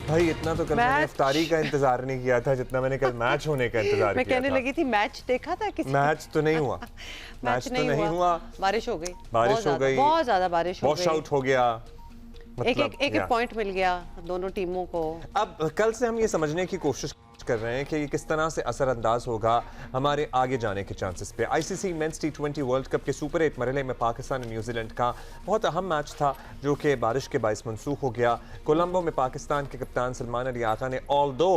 भाई इतना तो कल मैंने इफ्तारी का इंतजार नहीं किया था जितना मैंने कल मैच होने का इंतजार किया था। मैं कहने लगी थी मैच देखा था किसी? मैच तो नहीं हुआ। मैच तो नहीं हुआ। बारिश हो गई, बारिश हो गई, बहुत ज्यादा बारिश हो गई, वॉश आउट हो गया, मतलब एक पॉइंट मिल गया दोनों टीमों को। अब कल से हम ये समझने की कोशिश कर रहे हैं कि ये किस तरह से असरअंदाज होगा हमारे आगे जाने के चांसेस पे। आईसीसी मेंस टी20 वर्ल्ड कप के सुपर 8 मरहले में पाकिस्तान और न्यूजीलैंड का बहुत अहम मैच था जो कि बारिश के बायस मनसूख हो गया। कोलंबो में पाकिस्तान के कप्तान सलमान अली आगा ने ऑल्दो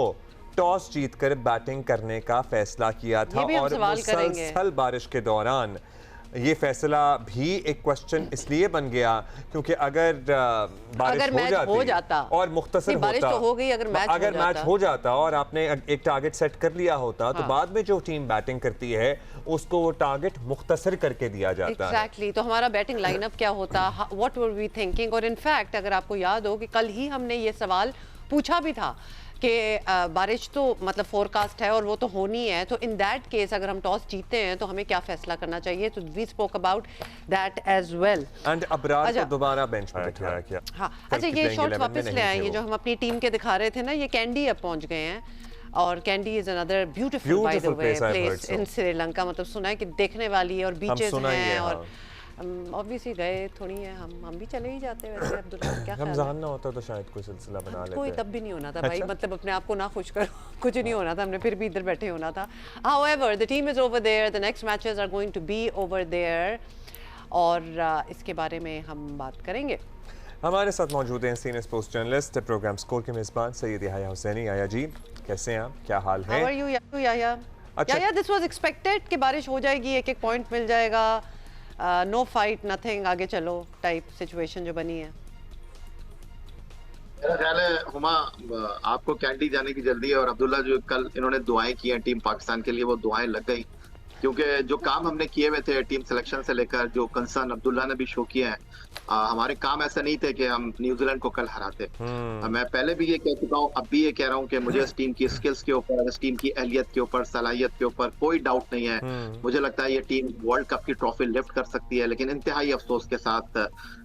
टॉस जीतकर बैटिंग करने का फैसला किया था और मुसलसल बारिश के दौरान ये फैसला भी एक क्वेश्चन इसलिए बन गया क्योंकि अगर बारिश हो जाता और मुख्तसर होता, तो हो गई, अगर मैच हो जाता और आपने एक टारगेट सेट कर लिया होता तो बाद में जो टीम बैटिंग करती है उसको वो टारगेट मुख्तसर करके दिया जाता है। Exactly, तो हमारा बैटिंग लाइनअप क्या होता, व्हाट वर वी थिंकिंग। और इनफैक्ट अगर आपको याद हो कि कल ही हमने ये सवाल पूछा भी था कि बारिश तो मतलब फोरकास्ट है और वो तो होनी है, तो इन दैट केस अगर हम टॉस जीतते हैं तो हमें क्या फैसला करना चाहिए, तो we spoke about that as well. And Abrar को दोबारा बेंच पे बिठाया गया। हाँ, अच्छा ये शॉट्स वापस ले आए, ये जो हम अपनी टीम के दिखा रहे थे ना, ये कैंडी अब पहुंच गए हैं और candy is another beautiful bye the way place in Sri Lanka. मतलब सुना है कि देखने वाली है और बीचेस हैं और ऑब्वियसली गए थोड़ी है, हम भी चले ही जाते हैं वैसे। अब्दुल्ला क्या रमजान ना होता तो शायद कोई सिलसिला बना लेते। कोई तब भी नहीं होना था भाई, मतलब अपने आप को ना खुश करो, कुछ नहीं होना था, हमने फिर भी इधर बैठे होना था। However, the team is over there, the next matches are going to be over there और इसके बारे में हम बात करेंगे। हमारे साथ मौजूद हैं senior sports journalist, program score के मेजबान सैयद याह्या हुसैनी। याह्या जी कैसे हैं आप, क्या हाल है? How are you Yahya? Yahya, this was expected कि बारिश हो जाएगी, एक पॉइंट मिल जाएगा, नो फाइट नथिंग, आगे चलो टाइप सिचुएशन जो बनी है। मेरा ख्याल है हुमा आपको कैंडी जाने की जल्दी है और अब्दुल्ला जो कल इन्होंने दुआएं की हैं टीम पाकिस्तान के लिए, वो दुआएं लग गई क्योंकि जो काम हमने किए हुए थे टीम सिलेक्शन से लेकर, जो कंसर्न अब्दुल्ला ने भी शो किया है, हमारे काम ऐसे नहीं थे कि हम न्यूजीलैंड को कल हराते। मैं पहले भी ये कह चुका हूँ, अब भी ये कह रहा हूँ कि मुझे इस टीम की स्किल्स के ऊपर, इस टीम की अहलियत के ऊपर, सलाहियत के ऊपर कोई डाउट नहीं है। मुझे लगता है ये टीम वर्ल्ड कप की ट्रॉफी लिफ्ट कर सकती है, लेकिन इंतहाई अफसोस के साथ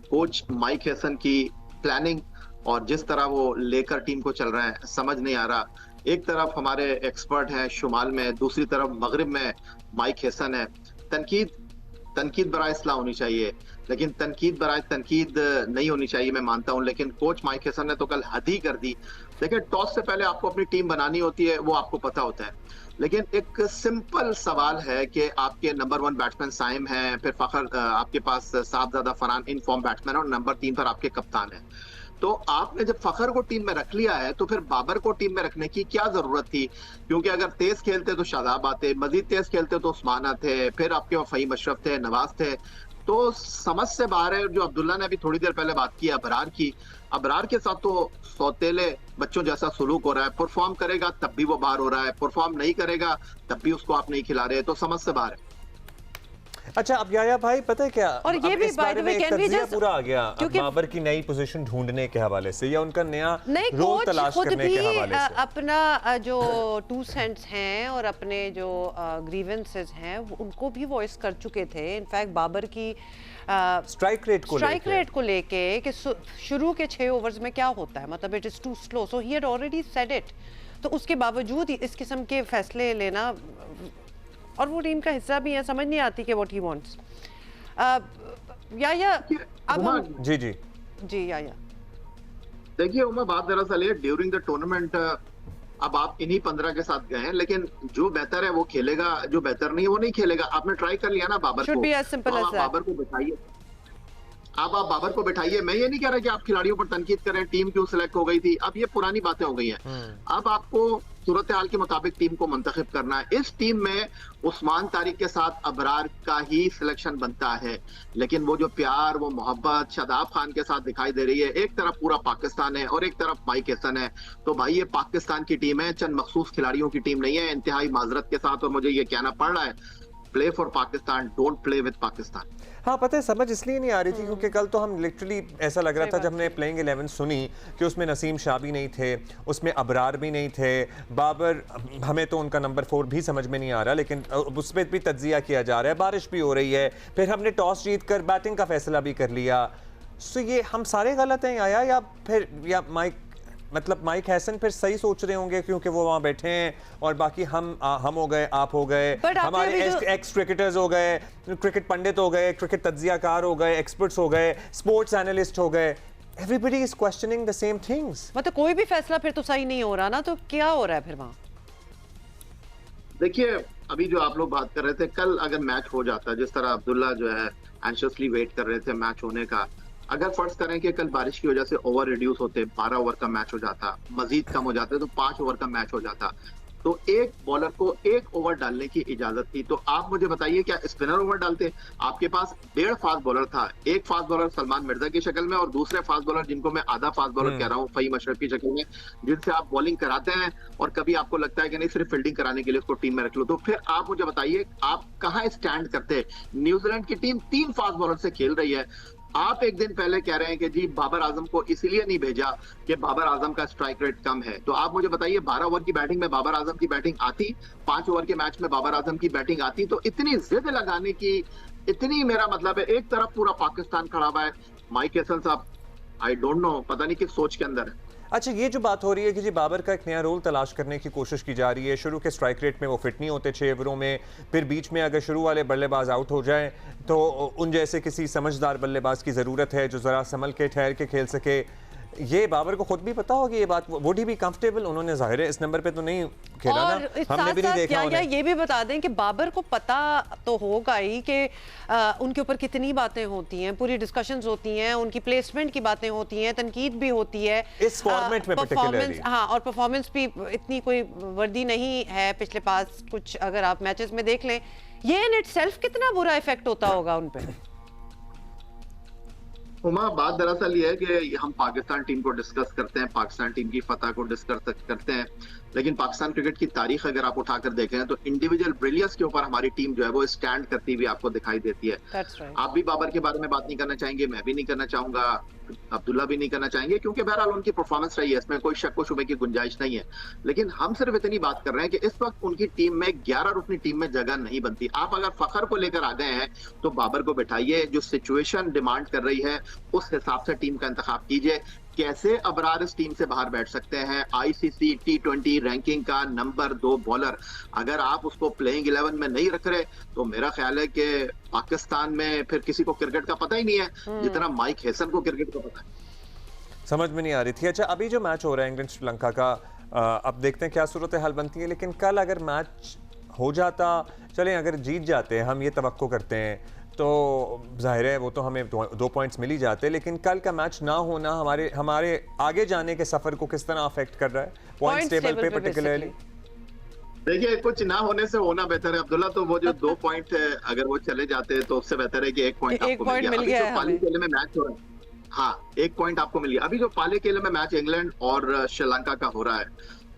कोच माइक हेसन की प्लानिंग और जिस तरह वो लेकर टीम को चल रहे हैं समझ नहीं आ रहा। एक तरफ हमारे एक्सपर्ट हैं शुमाल में, दूसरी तरफ मगरिब में माइक हेसन है। तनकीद बराए इस्लाह होनी चाहिए, लेकिन तनकीद बराए तनकीद नहीं होनी चाहिए, मैं मानता हूं, लेकिन कोच माइक हेसन ने तो कल हद ही कर दी। देखिए, टॉस से पहले आपको अपनी टीम बनानी होती है, वो आपको पता होता है, लेकिन एक सिंपल सवाल है कि आपके नंबर 1 बैट्समैन साइम हैं, फिर फखर आपके पास साहबजादा फरहान इन फॉर्म बैट्समैन और नंबर 3 पर आपके कप्तान है। तो आपने जब फखर को टीम में रख लिया है तो फिर बाबर को टीम में रखने की क्या जरूरत थी? क्योंकि अगर तेज खेलते तो शादाब आते, मजीद तेज खेलते तो उस्मान आते, फिर आपके वहाँ फहीम अशरफ थे, नवाज थे, तो समझ से बाहर है। जो अब्दुल्ला ने अभी थोड़ी देर पहले बात की अबरार की, अबरार के साथ तो सौतेले बच्चों जैसा सुलूक हो रहा है। परफॉर्म करेगा तब भी वो बाहर हो रहा है, परफॉर्म नहीं करेगा तब भी उसको आप नहीं खिला रहे, तो समझ से बाहर है। अच्छा, अब याह्या भाई पता है क्या, और ये भी by the way can we just पूरा आ गया बाबर की नई पोजीशन ढूंढने के हवाले से या उनका नया रोल तलाश करने के हवाले से अपना जो 2 सेंट्स हैं और अपने जो ग्रीवेंसेस हैं उनको भी वॉइस कर चुके थे। इनफैक्ट बाबर की स्ट्राइक रेट को लेके कि शुरू के 6 ओवर्स में क्या होता है, मतलब it is too slow, so he had already said it. तो उसके बावजूद इस किस्म के फैसले लेना, और वो टीम का हिस्सा भी है, समझ नहीं आती कि व्हाट ही वांट्स। याह्या अब जी याह्या देखिए उमा, बात दरअसल ये ड्यूरिंग द टूर्नामेंट अब आप इन्हीं 15 के साथ गए हैं, लेकिन जो बेहतर है वो खेलेगा, जो बेहतर नहीं है वो नहीं खेलेगा। आपने ट्राई कर लिया ना बाबर को, आप बाबर को बिठाइए, आप बाबर को बिठाइए। मैं ये नहीं कह रहा कि आप खिलाड़ियों पर तनकीद करें, टीम क्यों सिलेक्ट हो गई थी, अब ये पुरानी बातें हो गई हैं। अब आपको सूरत हाल के मुताबिक टीम को मुंतखब करना है। इस टीम में उस्मान तारिक के साथ अबरार का ही सिलेक्शन बनता है, लेकिन वो जो प्यार, वो मोहब्बत शादाब खान के साथ दिखाई दे रही है। एक तरफ पूरा पाकिस्तान है और एक तरफ माइक हेसन है, तो भाई ये पाकिस्तान की टीम है, चंद मखसूस खिलाड़ियों की टीम नहीं है। इंतहाई माजरत के साथ और मुझे ये कहना पड़ रहा है, play for Pakistan, don't play with Pakistan. हाँ, पता है समझ इसलिए नहीं आ रही थी क्योंकि कल तो हम लिटरली ऐसा लग रहा था जब हमने प्लेइंग 11 सुनी कि उसमें नसीम शाह भी नहीं थे, उसमें अबरार भी नहीं थे, बाबर हमें तो उनका नंबर 4 भी समझ में नहीं आ रहा, लेकिन उस पर भी तज्जिया किया जा रहा है। बारिश भी हो रही है, फिर हमने टॉस जीत कर बैटिंग का फैसला भी कर लिया। सो ये हम सारे गलत हैं या फिर या माइक मतलब माइक हैसन फिर सही सोच रहे होंगे क्योंकि वो वहां बैठे हैं और बाकी हम हो गए, आप हो गए, But आपने हमारे अभी जो- एक्स क्रिकेटर्स हो गए, क्रिकेट पंडित हो गए, क्रिकेट तज्जियाकार हो गए, एक्सपर्ट्स हो गए, स्पोर्ट्स एनालिस्ट हो गए, everybody is questioning the same things. मतलब कोई भी फैसला फिर तो सही नहीं हो रहा ना, तो क्या हो रहा है फिर वहां? देखिए, अभी जो आप लोग बात कर रहे थे, कल अगर मैच हो जाता, जिस तरह अब्दुल्ला जो है एंशियसली वेट कर रहे थे मैच होने का, अगर फर्ज करें कि कल बारिश की वजह से ओवर रिड्यूस होते, 12 ओवर का मैच हो जाता, मजीद कम हो जाते तो 5 ओवर का मैच हो जाता, तो एक बॉलर को 1 ओवर डालने की इजाजत थी। तो आप मुझे बताइए, क्या स्पिनर ओवर डालते? आपके पास 1.5 फास्ट बॉलर था, एक फास्ट बॉलर सलमान मिर्जा की शक्ल में और दूसरे फास्ट बॉलर जिनको मैं आधा फास्ट बॉलर कह रहा हूँ फहीम अशरफ की शक्ल में, जिनसे आप बॉलिंग कराते हैं और कभी आपको लगता है कि नहीं सिर्फ फील्डिंग कराने के लिए उसको टीम में रख लो। तो फिर आप मुझे बताइए, आप कहाँ स्टैंड करते? न्यूजीलैंड की टीम 3 फास्ट बॉलर से खेल रही है। आप एक दिन पहले कह रहे हैं कि जी बाबर आजम को इसलिए नहीं भेजा कि बाबर आजम का स्ट्राइक रेट कम है। तो आप मुझे बताइए, 12 ओवर की बैटिंग में बाबर आजम की बैटिंग आती, 5 ओवर के मैच में बाबर आजम की बैटिंग आती? तो इतनी जिद लगाने की, इतनी, मेरा मतलब है, एक तरफ पूरा पाकिस्तान खड़ा हुआ है, माइक हैसन साहब आई डोंट नो, पता नहीं किस सोच के अंदर है। अच्छा, ये जो बात हो रही है कि जी बाबर का एक नया रोल तलाश करने की कोशिश की जा रही है, शुरू के स्ट्राइक रेट में वो फिट नहीं होते 6 ओवरों में, फिर बीच में अगर शुरू वाले बल्लेबाज आउट हो जाएं तो उन जैसे किसी समझदार बल्लेबाज की ज़रूरत है जो ज़रा संभल के ठहर के खेल सके। ये बाबर को खुद भी पता होगी ये बात, वुड ही बी कंफर्टेबल? उन्होंने जाहिर है इस नंबर पे तो नहीं खेला और ना, इस हमने भी नहीं देखा या उन्हें। ये भी बता दें कि बाबर को पता तो होगा ही कि उनके ऊपर कितनी बातें होती हैं, पूरी डिस्कशंस होती हैं, उनकी प्लेसमेंट की बातें होती हैं, तनकीद भी होती है इस फॉर्मेट में परफॉर्मेंस, particularly। हाँ, और परफॉर्मेंस भी इतनी कोई वर्दी नहीं है पिछले पास कुछ, अगर आप मैचेस में देख लें, ये इन इटसेल्फ कितना बुरा इफेक्ट होता होगा उन पे। हुमा, बात दरअसल ये है कि हम पाकिस्तान टीम को डिस्कस करते हैं, पाकिस्तान टीम की फतह को डिस्कस करते हैं, लेकिन पाकिस्तान क्रिकेट की तारीख अगर आप उठाकर देखें तो इंडिविजुअल ब्रिलियंस के ऊपर हमारी टीम जो है वो स्टैंड करती हुई आपको दिखाई देती है। That's right. आप भी बाबर के बारे में बात नहीं करना चाहेंगे, मैं भी नहीं करना चाहूंगा, अब्दुल्ला भी नहीं करना चाहेंगे, क्योंकि बहरहाल उनकी परफॉर्मेंस रही है, इसमें कोई शक व शुबे की गुंजाइश नहीं है। लेकिन हम सिर्फ इतनी बात कर रहे हैं कि इस वक्त उनकी टीम में 11 रुकनी टीम में जगह नहीं बनती। आप अगर फखर को लेकर आ गए हैं तो बाबर को बिठाइए, जो सिचुएशन डिमांड कर रही है उस हिसाब से टीम का इंतखाब कीजिए। कैसे अबरार इस टीम से बाहर बैठ सकते हैं? आईसीसी T20 रैंकिंग का नंबर 2 बॉलर, अगर आप उसको प्लेइंग 11 में नहीं रख रहे तो मेरा ख्याल है कि पाकिस्तान में फिर किसी को क्रिकेट का पता ही नहीं है जितना माइक हैसन को क्रिकेट का पता है। समझ में नहीं आ रही थी। अच्छा, अभी जो मैच हो रहा है इंग्लैंड श्रीलंका का, अब देखते हैं क्या सूरत हाल बनती है, लेकिन कल अगर मैच हो जाता, चलें अगर जीत जाते हैं, हम ये तवक्को करते हैं, तो जाहिर है वो तो हमें 2 पॉइंट्स मिल ही जाते, लेकिन कल का मैच ना होना हमारे आगे जाने के सफर को किस तरह अफेक्ट कर रहा है पॉइंट्स टेबल पे पर्टिकुलरली? देखिए, कुछ ना होने से होना बेहतर है अब्दुल्ला, तो वो जो 2 पॉइंट है अगर वो चले जाते हैं तो उससे बेहतर है कि 1 पॉइंट आपको मिल गया। अभी जो पाले केले में मैच हो रहा है, हाँ, 1 पॉइंट आपको मिल गया। अभी जो पाले केले में मैच इंग्लैंड और श्रीलंका का हो रहा है,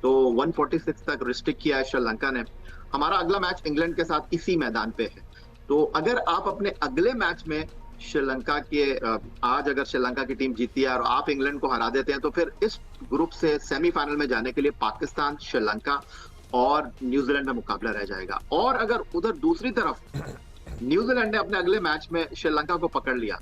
तो 146 तक रिस्ट्रिक्ट किया है श्रीलंका ने। हमारा अगला मैच इंग्लैंड के साथ इसी मैदान पे है, तो अगर आप अपने अगले मैच में श्रीलंका के, आज अगर श्रीलंका की टीम जीती है और आप इंग्लैंड को हरा देते हैं, तो फिर इस ग्रुप से सेमीफाइनल में जाने के लिए पाकिस्तान, श्रीलंका और न्यूजीलैंड में मुकाबला रह जाएगा। और अगर उधर दूसरी तरफ न्यूजीलैंड ने अपने अगले मैच में श्रीलंका को पकड़ लिया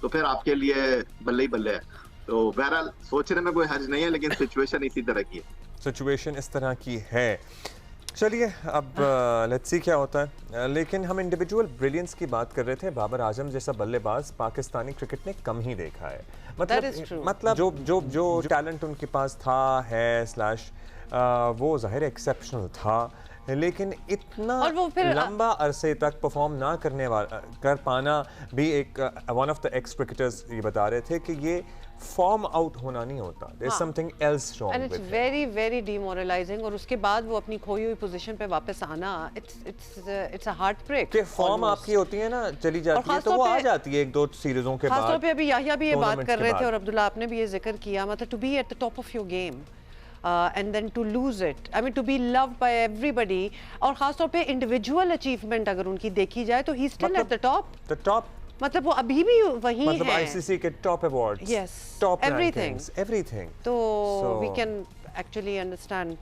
तो फिर आपके लिए बल्ले ही बल्ले है। तो बहरहाल सोचने में कोई हर्ज नहीं है, लेकिन सिचुएशन इसी तरह की है। सिचुएशन इस तरह की है। चलिए अब लेट्स सी क्या होता है। लेकिन हम इंडिविजुअल ब्रिलियंस की बात कर रहे थे, बाबर आजम जैसा बल्लेबाज पाकिस्तानी क्रिकेट ने कम ही देखा है। मतलब जो टैलेंट उनके पास था है स्लैश वो जाहिर एक्सेप्शनल था, लेकिन इतना और वो फिर लंबा अरसे तक परफॉर्म ना कर पाना भी एक one of the x cricketers ये बता रहे थे कि ये फॉर्म आउट होना नहीं होता, there is something else wrong and it's very very demoralising, और उसके बाद वो अपनी खोई हुई पोजीशन पे वापस आना, इट्स अ हार्ट ब्रेक। कि फॉर्म आपकी होती है ना, चली जाती है तो वो आ जाती है 1-2 सीरीजों के बाद। खासतौर पे अभी याहिया भी ये बात कर रहे थे और अब्दुल्ला आपने भी ये जिक्र किया, मतलब to be at the top of your game and then to lose it, I mean to be loved by everybody, और खासतौर पे इंडिविजुअल अचीवमेंट अगर उनकी देखी जाए तो he still at the top, मतलब वो अभी भी वही मतलब है, आईसीसी के top awards, yes, top everything, everything, तो we can actually understand